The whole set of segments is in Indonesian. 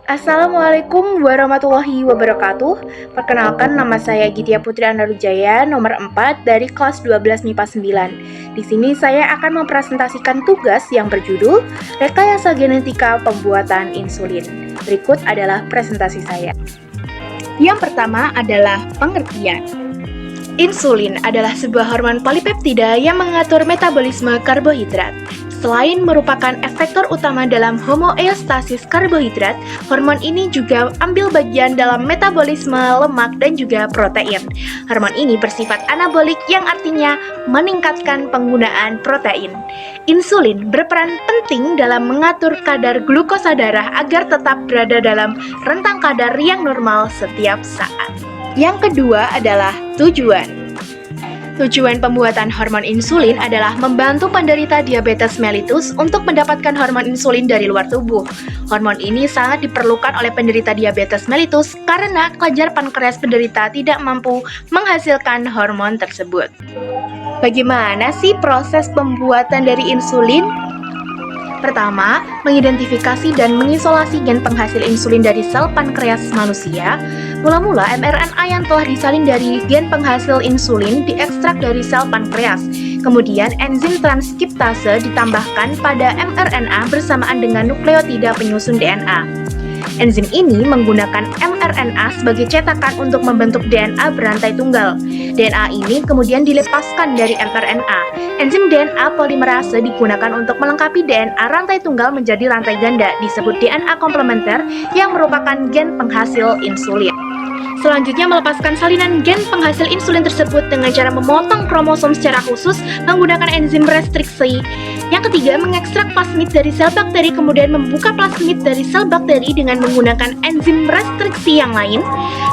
Assalamualaikum warahmatullahi wabarakatuh. Perkenalkan, nama saya Gitya Putri Andarujaya, nomor 4 dari kelas 12 MIPA 9. Di sini saya akan mempresentasikan tugas yang berjudul Rekayasa Genetika Pembuatan Insulin. Berikut adalah presentasi saya. Yang pertama adalah pengertian. Insulin adalah sebuah hormon polipeptida yang mengatur metabolisme karbohidrat. Selain merupakan efektor utama dalam homeostasis karbohidrat, hormon ini juga ambil bagian dalam metabolisme lemak dan juga protein. Hormon ini bersifat anabolik yang artinya meningkatkan penggunaan protein. Insulin berperan penting dalam mengatur kadar glukosa darah agar tetap berada dalam rentang kadar yang normal setiap saat. Yang kedua adalah tujuan. Tujuan pembuatan hormon insulin adalah membantu penderita diabetes mellitus untuk mendapatkan hormon insulin dari luar tubuh. Hormon ini sangat diperlukan oleh penderita diabetes mellitus karena kelenjar pankreas penderita tidak mampu menghasilkan hormon tersebut. Bagaimana sih proses pembuatan dari insulin? Pertama, mengidentifikasi dan mengisolasi gen penghasil insulin dari sel pankreas manusia. Mula-mula, mRNA yang telah disalin dari gen penghasil insulin diekstrak dari sel pankreas. Kemudian, enzim transkriptase ditambahkan pada mRNA bersamaan dengan nukleotida penyusun DNA. Enzim ini menggunakan mRNA sebagai cetakan untuk membentuk DNA berantai tunggal. DNA ini kemudian dilepaskan dari mRNA. Enzim DNA polimerase digunakan untuk melengkapi DNA rantai tunggal menjadi rantai ganda, disebut DNA komplementer yang merupakan gen penghasil insulin. Selanjutnya, melepaskan salinan gen penghasil insulin tersebut dengan cara memotong kromosom secara khusus menggunakan enzim restriksi. Yang ketiga, mengekstrak plasmid dari sel bakteri, kemudian membuka plasmid dari sel bakteri dengan menggunakan enzim restriksi yang lain.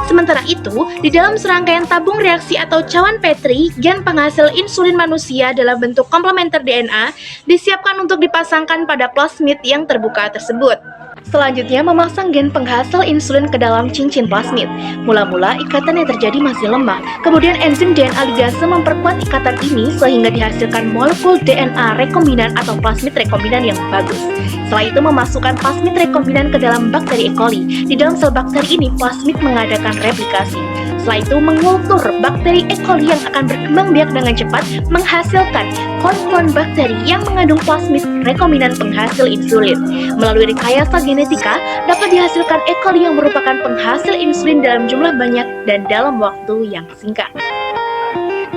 Sementara itu, di dalam serangkaian tabung reaksi atau cawan Petri, gen penghasil insulin manusia dalam bentuk komplementer DNA disiapkan untuk dipasangkan pada plasmid yang terbuka tersebut. Selanjutnya, memasang gen penghasil insulin ke dalam cincin plasmid. Mula-mula, ikatan yang terjadi masih lemah. Kemudian, enzim DNA ligase memperkuat ikatan ini sehingga dihasilkan molekul DNA rekombinan atau plasmid rekombinan yang bagus. Setelah itu, memasukkan plasmid rekombinan ke dalam bakteri E. coli. Di dalam sel bakteri ini, plasmid mengadakan replikasi. Setelah itu, mengultur bakteri E. coli yang akan berkembang biak dengan cepat, menghasilkan klon-klon bakteri yang mengandung plasmid rekombinan penghasil insulin. Melalui rekayasa genetika, dapat dihasilkan E. coli yang merupakan penghasil insulin dalam jumlah banyak dan dalam waktu yang singkat.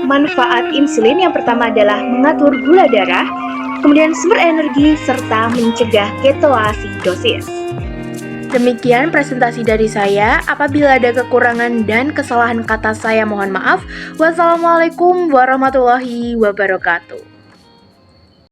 Manfaat insulin yang pertama adalah mengatur gula darah, kemudian sumber energi, serta mencegah ketoasidosis. Demikian presentasi dari saya. Apabila ada kekurangan dan kesalahan kata saya, mohon maaf. Wassalamualaikum warahmatullahi wabarakatuh.